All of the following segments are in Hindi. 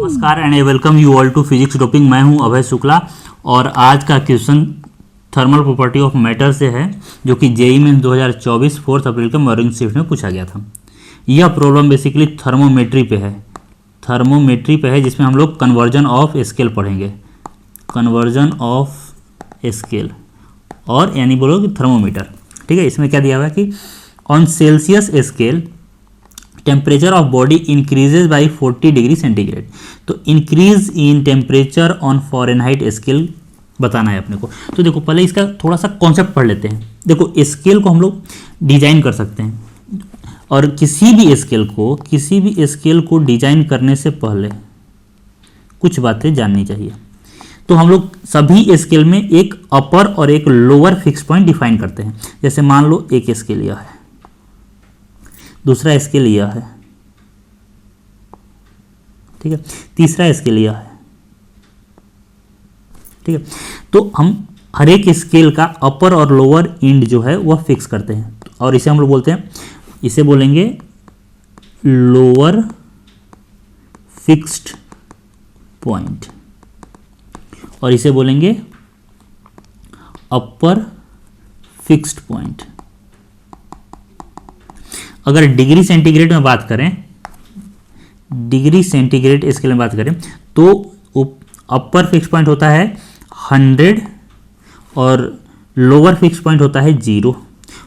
नमस्कार and I welcome you all to physics topic. मैं हूं अभय शुक्ला और आज का question thermal property of matter से है, जो कि जेईई में 2024 4 अप्रैल के मॉर्निंग शिफ्ट में पूछा गया था। यह प्रॉब्लम बेसिकली थर्मोमेट्री पे है, जिसमें हम लोग कन्वर्जन ऑफ स्केल पढ़ेंगे। कन्वर्जन ऑफ स्केल और यानी बोलो कि थर्मोमीटर। ठीक है, इसमें क्या दिया हुआ है कि on Celsius scale temperature of body increases by 40 degree centigrade. तो increase in temperature on Fahrenheit scale बताना है अपने को। तो देखो पहले इसका थोड़ा सा कॉन्सेप्ट पढ़ लेते हैं। देखो स्केल को हम लोग डिजाइन कर सकते हैं, और किसी भी स्केल को डिजाइन करने से पहले कुछ बातें जाननी चाहिए। तो हम लोग सभी स्केल में एक अपर और एक लोअर फिक्स पॉइंट डिफाइन करते हैं। जैसे मान लो एक स्केल यह है, दूसरा स्केल यह है, ठीक है, तीसरा स्केल यह है, ठीक है। तो हम हर एक स्केल का अपर और लोअर एंड जो है वह फिक्स करते हैं, और इसे हम लोग बोलते हैं, इसे बोलेंगे लोअर फिक्स्ड पॉइंट, और इसे बोलेंगे अपर फिक्स्ड पॉइंट। अगर डिग्री सेंटीग्रेड में बात करें, डिग्री सेंटीग्रेड स्केल में बात करें, तो अपर फिक्स पॉइंट होता है 100 और लोअर फिक्स पॉइंट होता है 0।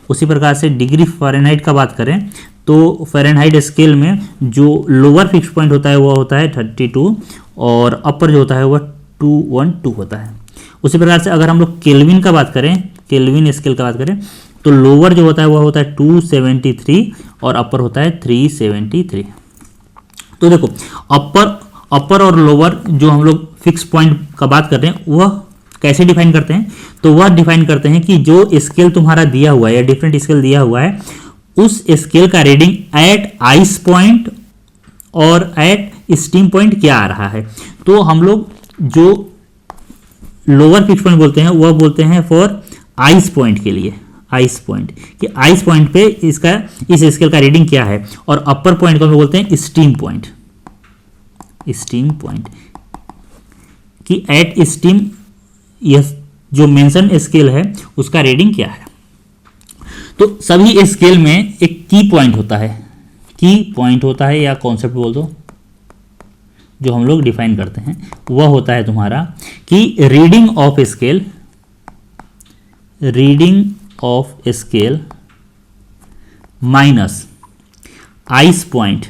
उसी प्रकार से डिग्री फ़ारेनहाइट का बात करें तो फ़ारेनहाइट स्केल में जो लोअर फिक्स पॉइंट होता है वह होता है 32, और अपर जो होता है वह 212 होता है। उसी प्रकार से अगर हम लोग केल्विन का बात करें, केल्विन स्केल का बात करें, तो लोअर जो होता है वह होता है 273 और अपर होता है 373। तो देखो अपर और लोअर जो हम लोग फिक्स पॉइंट का बात कर रहे हैं वह कैसे डिफाइन करते हैं। तो वह डिफाइन करते हैं कि जो स्केल तुम्हारा दिया हुआ है या डिफरेंट स्केल दिया हुआ है, उस स्केल का रीडिंग एट आइस पॉइंट और एट स्टीम पॉइंट क्या आ रहा है। तो हम लोग जो लोअर फिक्स पॉइंट बोलते हैं वह बोलते हैं फॉर आइस पॉइंट के लिए, आइस पॉइंट कि आइस पॉइंट पे इस स्केल का रीडिंग क्या है, और अपर पॉइंट को हम बोलते हैं स्टीम पॉइंट, स्टीम पॉइंट कि एट स्टीम यह जो मेंशन स्केल है उसका रीडिंग क्या है। तो सभी स्केल में एक की पॉइंट होता है, या कॉन्सेप्ट बोल दो, जो हम लोग डिफाइन करते हैं वह होता है तुम्हारा कि reading of scale minus ice point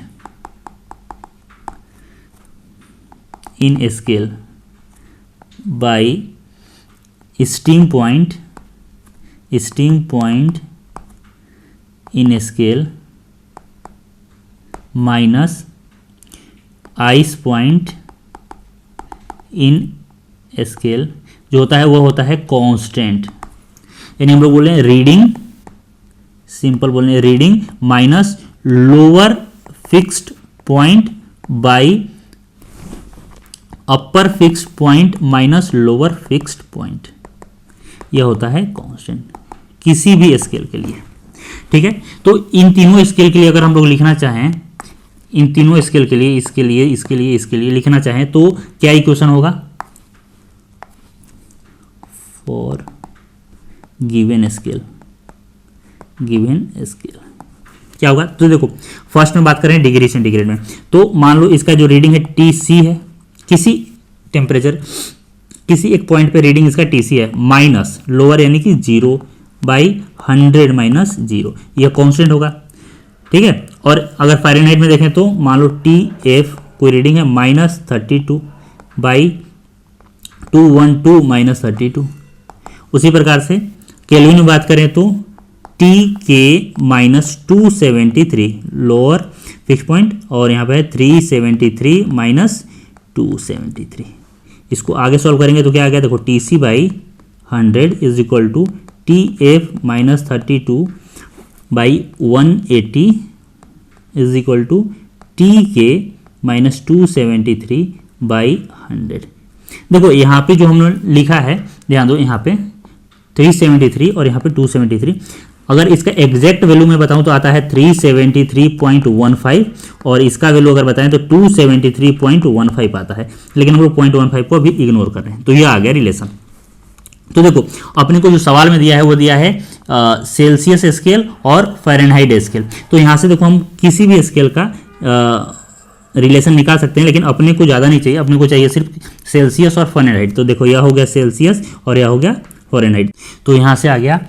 in scale bye steam point in scale minus ice point in scale जो होता है वह होता है कांस्टेंट। यानी हम लोग बोल रहे हैं रीडिंग, सिंपल बोल रहे हैं reading minus lower fixed point by upper fixed point minus lower fixed point, यह होता है कांस्टेंट किसी भी स्केल के लिए। ठीक है, तो इन तीनों स्केल के लिए अगर हम लोग लिखना चाहें, इन तीनों स्केल के लिए, इसके लिए लिखना चाहें तो क्या इक्वेशन होगा फॉर गिवन स्केल क्या होगा। तो देखो फर्स्ट में बात करें डिग्री सेंटीग्रेड में, तो मान लो इसका जो रीडिंग है TC है, किसी टेम्परेचर किसी एक पॉइंट पे रीडिंग इसका TC है, माइनस लोअर यानी कि 0/100 माइनस 0, यह कांस्टेंट होगा। ठीक है, और अगर फ़ारेनहाइट में देखें तो मान लो TF कोई रीडिंग है -32/212 माइनस 32। उसी प्रकार से केल्विन में बात करें तो TK -273 लोअर फिक्स पॉइंट, और यहाँ पे है 373 माइनस 273। इसको आगे सॉल्व करेंगे तो क्या आ गया, देखो TC/100 is equal to TF -32/180 is equal to TK -273/100। देखो यहाँ पे जो हमने लिखा है, ध्यान दो, यहाँ पे 373 और यहाँ पे 273। अगर इसका एग्जैक्ट वैल्यू मैं बताऊं तो आता है 373.15 और इसका वैल्यू अगर बताएं तो 273.15 आता है, लेकिन हम लोग 0.15 को अभी इग्नोर कर रहे हैं। तो ये आ गया रिलेशन। तो देखो अपने को जो सवाल में दिया है वो दिया है सेल्सियस स्केल और फ़ारेनहाइट स्केल। तो यहाँ से देखो हम किसी भी स्केल का रिलेशन निकाल सकते हैं, लेकिन अपने को ज़्यादा नहीं चाहिए, अपने को चाहिए सिर्फ सेल्सियस और फ़ारेनहाइट। तो देखो यह हो गया सेल्सियस और यह हो गया फ़ारेनहाइट। तो यहाँ से आ गया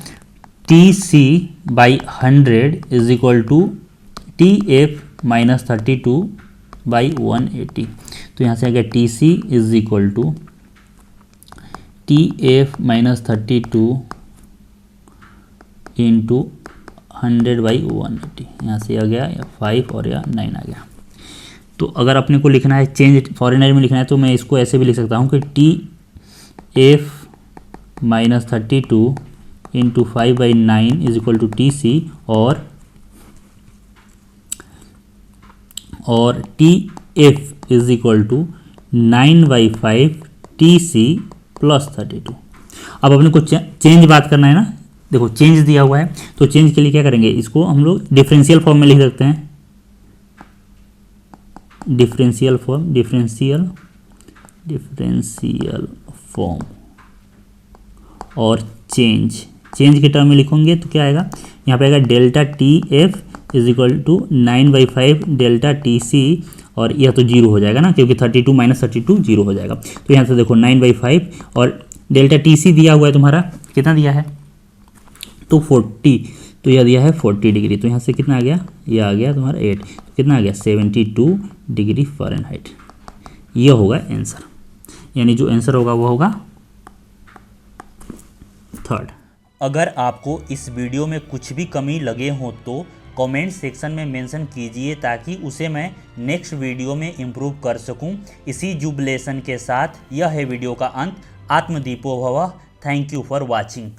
TC/100 is equal to TF-32/180। तो यहाँ से आ गया TC is equal to TF-32 into 100/180। यहाँ से आ गया या 5 और या 9 आ गया। तो अगर अपने को लिखना है चेंज फ़ॉरेनहाइट में लिखना है तो मैं इसको ऐसे भी लिख सकता हूँ कि TF-32 into 5/9 is equal to TC और TF is equal to 9/5 TC plus 32। अब अपने को चेंज बात करना है ना, देखो चेंज दिया हुआ है तो चेंज के लिए क्या करेंगे, इसको हम लोग डिफरेंशियल फॉर्म में लिख सकते हैं। डिफरेंशियल फॉर्म और चेंज के टर्म में लिखोगे तो क्या आएगा, यहाँ पे आएगा delta TF is equal to 9/5 delta TC और यह तो जीरो हो जाएगा ना, क्योंकि 32 माइनस 32 जीरो हो जाएगा। तो यहाँ से देखो 9/5 और डेल्टा TC दिया हुआ है तुम्हारा, कितना दिया है तो 40, तो यह दिया है 40 डिग्री। तो यहाँ से कितना आ गया, यह आ गया तुम्हारा 8, तो कितना आ गया 72 डिग्री फ़ारेनहाइट। यह होगा आंसर, यानी जो आंसर होगा वो होगा 3rd। अगर आपको इस वीडियो में कुछ भी कमी लगे हो तो कमेंट सेक्शन में मेंशन कीजिए ताकि उसे मैं नेक्स्ट वीडियो में इम्प्रूव कर सकूं। इसी जुबलेशन के साथ यह है वीडियो का अंत। आत्मदीपो भवः। Thank you for watching.